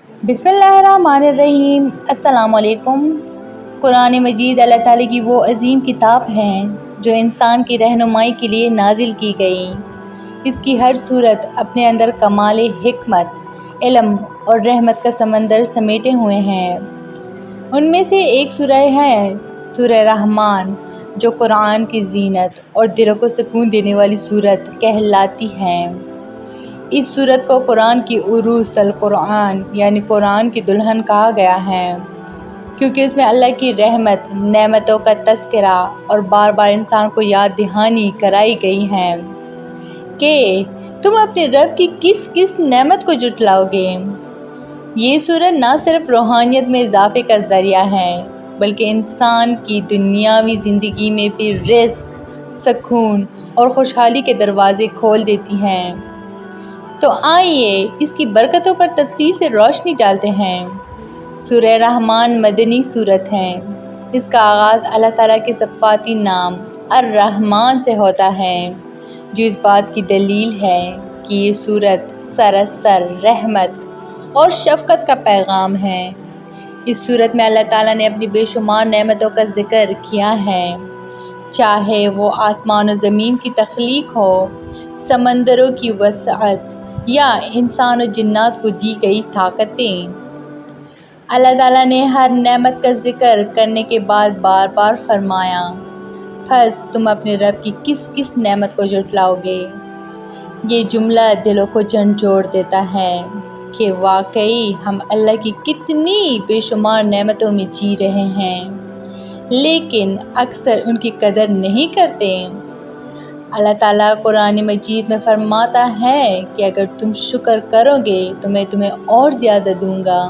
बिस्मिल्लाहिर्रहमानिर्रहीम। अस्सलाम वालेकुम। कुरान मजीद अल्लाह ताला की वो अजीम किताब है जो इंसान की रहनुमाई के लिए नाजिल की गई। इसकी हर सूरत अपने अंदर कमाल हिकमत, इल्म और रहमत का समंदर समेटे हुए हैं। उनमें से एक सूरह है सूरह रहमान, जो कुरान की जीनत और दिलों को सुकून देने वाली सूरत कहलाती है। इस सूरत को कुरान की उरूस अल कुरान यानी कुरान की दुल्हन कहा गया है, क्योंकि उसमें अल्लाह की रहमत, नेमतों का तज़किरा और बार बार इंसान को याद दहानी कराई गई है कि तुम अपने रब की किस किस नेमत को जुटलाओगे। ये सूरत ना सिर्फ रूहानियत में इजाफे का ज़रिया है, बल्कि इंसान की दुनियावी ज़िंदगी में भी रिस्क, सुकून और खुशहाली के दरवाज़े खोल देती हैं। तो आइए इसकी बरकतों पर तफसील से रोशनी डालते हैं। सूरह रहमान मदनी सूरत है। इसका आगाज़ अल्लाह ताला के सफ़ाती नाम अर-रहमान से होता है, जो इस बात की दलील है कि ये सूरत सरासर रहमत और शफ़क़त का पैगाम है। इस सूरत में अल्लाह ताला ने अपनी बेशुमार नेमतों का ज़िक्र किया है, चाहे वो आसमान और ज़मीन की तख्लीक हो, समंदरों की वसअत या इंसान और जिन्नात को दी गई ताकतें। अल्लाह ताला ने हर नेमत का जिक्र करने के बाद बार बार फरमाया, बस तुम अपने रब की किस किस नेमत को जुटलाओगे। ये जुमला दिलों को झंझोड़ देता है कि वाकई हम अल्लाह की कितनी बेशुमार नेमतों में जी रहे हैं, लेकिन अक्सर उनकी कदर नहीं करते। अल्लाह ताला कुरान मजीद में फरमाता है कि अगर तुम शुक्र करोगे तो मैं तुम्हें और ज़्यादा दूंगा।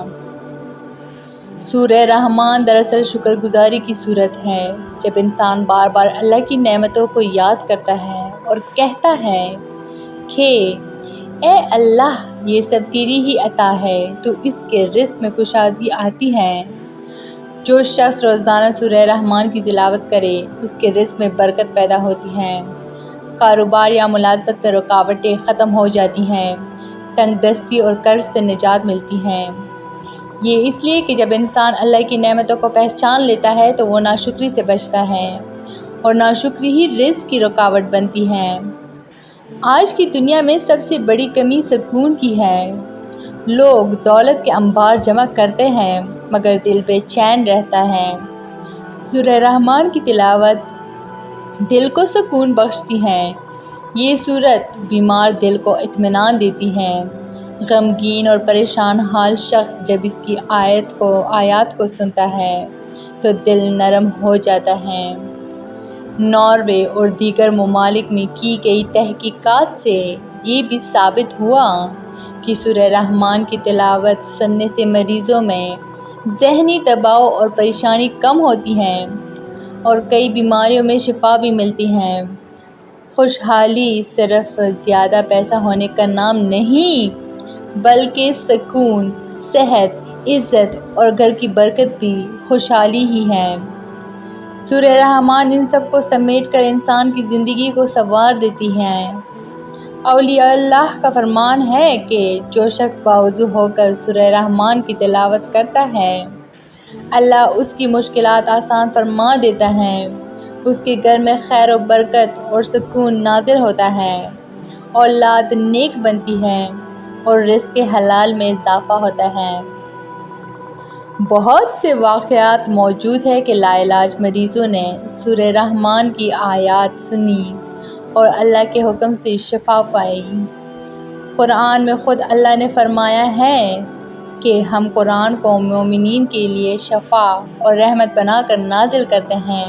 सूरह रहमान दरअसल शुक्रगुजारी की सूरत है। जब इंसान बार बार अल्लाह की नेमतों को याद करता है और कहता है कि ए अल्लाह, ये सब तेरी ही अता है, तो इसके रिस्क में कुशादगी आती है। जो शख्स रोज़ाना सूरह रहमान की तिलावत करे, उसके रिस्क में बरकत पैदा होती है। कारोबार या मुलाजमत में रुकावटें ख़त्म हो जाती हैं, तंगदस्ती और कर्ज से निजात मिलती है। ये इसलिए कि जब इंसान अल्लाह की नेमतों को पहचान लेता है तो वो नाशुक्री से बचता है, और नाशुक्री ही रिस्क की रुकावट बनती है। आज की दुनिया में सबसे बड़ी कमी सुकून की है। लोग दौलत के अंबार जमा करते हैं, मगर दिल बेचैन रहता है। सूरह रहमान की तिलावत दिल को सुकून बख्शती है। ये सूरत बीमार दिल को इत्मीनान देती है। गमगीन और परेशान हाल शख्स जब इसकी आयत को सुनता है तो दिल नरम हो जाता है। नॉर्वे और दीगर ममालिक में की गई तहकीकात से ये भी साबित हुआ कि सूरह रहमान की तिलावत सुनने से मरीज़ों में ज़हनी दबाव और परेशानी कम होती है और कई बीमारियों में शिफा भी मिलती है। खुशहाली सिर्फ ज़्यादा पैसा होने का नाम नहीं, बल्कि सुकून, सेहत, इज़्ज़त और घर की बरकत भी खुशहाली ही है। सूरह रहमान इन सब को समेट कर इंसान की ज़िंदगी को संवार देती है। औलिया अल्लाह का फरमान है कि जो शख्स बावजू होकर सूरह रहमान की तिलावत करता है, अल्लाह उसकी मुश्किलात आसान फरमा देता है। उसके घर में खैर और बरकत और सुकून नाजिल होता है, औलाद नेक बनती है और रिज़्क़ हलाल में इजाफ़ा होता है। बहुत से वाक़यात मौजूद है कि लाइलाज मरीज़ों ने सूरह रहमान की आयत सुनी और अल्लाह के हुक्म से शिफा पाई। कुरान में ख़ुद अल्लाह ने फरमाया है कि हम कुरान को मोमिनीन के लिए शफा और रहमत बनाकर नाजिल करते हैं।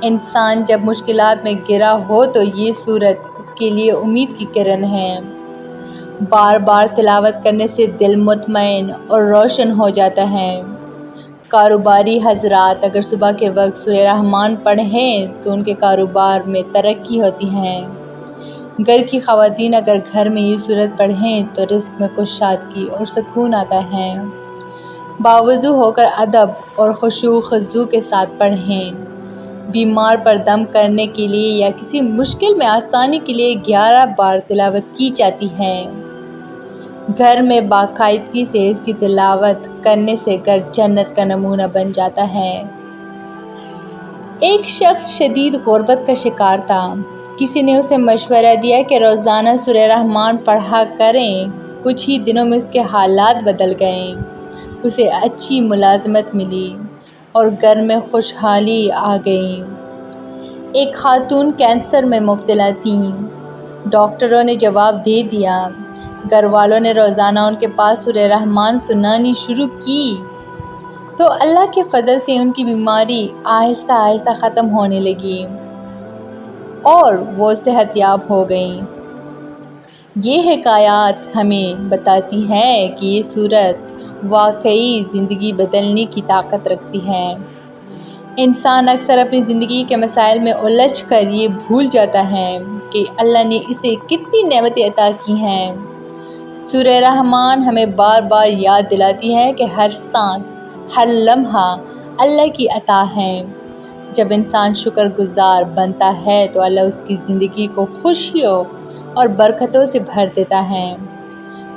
इंसान जब मुश्किलात में गिरा हो तो ये सूरत उसके लिए उम्मीद की किरण है। बार बार तिलावत करने से दिल मुतमईन और रोशन हो जाता है। कारोबारी हजरात अगर सुबह के वक्त सूरह रहमान पढ़ें तो उनके कारोबार में तरक्की होती है। घर की ख़वातीन अगर घर में ये सूरत पढ़ें तो रिस्क में कुशादगी और सुकून आता है। बावजू होकर अदब और खुशू खुज़ू के साथ पढ़ें। बीमार पर दम करने के लिए या किसी मुश्किल में आसानी के लिए 11 बार तिलावत की जाती है। گھر میں باقاعدگی سے اس کی تلاوت کرنے سے گھر جنت کا نمونہ بن جاتا ہے۔ ایک شخص شدید غربت کا شکار تھا۔ کسی نے اسے مشورہ دیا کہ روزانہ سورہ رحمان پڑھا کریں۔ کچھ ہی دنوں میں اس کے حالات بدل گئے۔ اسے اچھی ملازمت ملی اور گھر میں خوشحالی آ گئی۔ ایک خاتون کینسر میں مبتلا تھیں۔ ڈاکٹروں نے جواب دے دیا۔ گھر والوں نے روزانہ ان کے پاس سورہ رحمان سنانی شروع کی تو اللہ کے فضل سے ان کی بیماری آہستہ آہستہ ختم ہونے لگی اور وہ صحت یاب ہو گئیں۔ یہ حکایات ہمیں بتاتی ہے کہ یہ سورت واقعی زندگی بدلنے کی طاقت رکھتی ہے۔ انسان اکثر اپنی زندگی کے مسائل میں الجھ کر یہ بھول جاتا ہے کہ اللہ نے اسے کتنی نعمتیں عطا کی ہیں۔ سورہ رحمان ہمیں بار بار یاد دلاتی ہے کہ ہر سانس، ہر لمحہ اللہ کی عطا ہے۔ جب انسان شکر گزار بنتا ہے تو اللہ اس کی زندگی کو خوشیوں اور برکتوں سے بھر دیتا ہے۔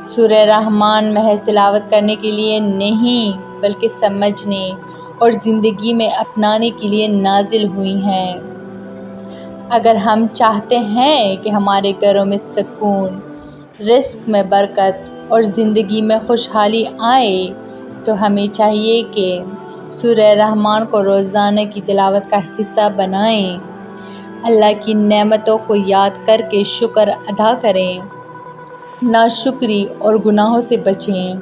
سورہ رحمان محض تلاوت کرنے کے لیے نہیں بلکہ سمجھنے اور زندگی میں اپنانے کے لیے نازل ہوئی ہیں۔ اگر ہم چاہتے ہیں کہ ہمارے گھروں میں سکون، رزق میں برکت اور زندگی میں خوشحالی آئے تو ہمیں چاہیے کہ سورہ رحمان کو روزانہ کی تلاوت کا حصہ بنائیں۔ اللہ کی نعمتوں کو یاد کر کے شکر ادا کریں، ناشکری اور گناہوں سے بچیں۔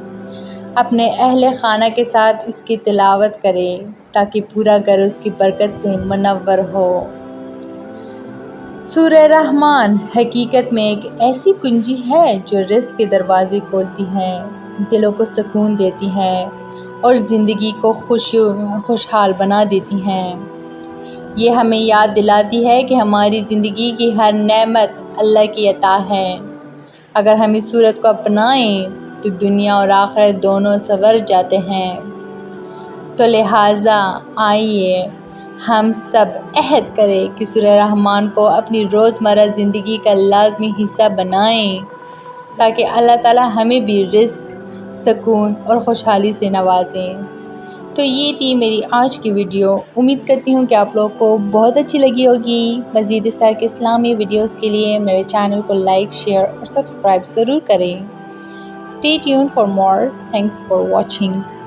اپنے اہل خانہ کے ساتھ اس کی تلاوت کریں تاکہ پورا گھر اس کی برکت سے منور ہو۔ سورہ رحمان حقیقت میں ایک ایسی کنجی ہے جو رزق کے دروازے کھولتی ہے، دلوں کو سکون دیتی ہے اور زندگی کو خوشحال بنا دیتی ہے۔ یہ ہمیں یاد دلاتی ہے کہ ہماری زندگی کی ہر نعمت اللہ کی عطا ہے۔ اگر ہم اس سورت کو اپنائیں تو دنیا اور آخرت دونوں سنور جاتے ہیں۔ تو لہٰذا آئیے ہم سب عہد کریں کہ سورہ رحمان کو اپنی روزمرہ زندگی کا لازمی حصہ بنائیں تاکہ اللہ تعالی ہمیں بھی رزق، سکون اور خوشحالی سے نوازیں۔ تو یہ تھی میری آج کی ویڈیو۔ امید کرتی ہوں کہ آپ لوگوں کو بہت اچھی لگی ہوگی۔ مزید اس طرح کے اسلامی ویڈیوز کے لیے میرے چینل کو لائک، شیئر اور سبسکرائب ضرور کریں۔ Stay tuned for more. Thanks for watching.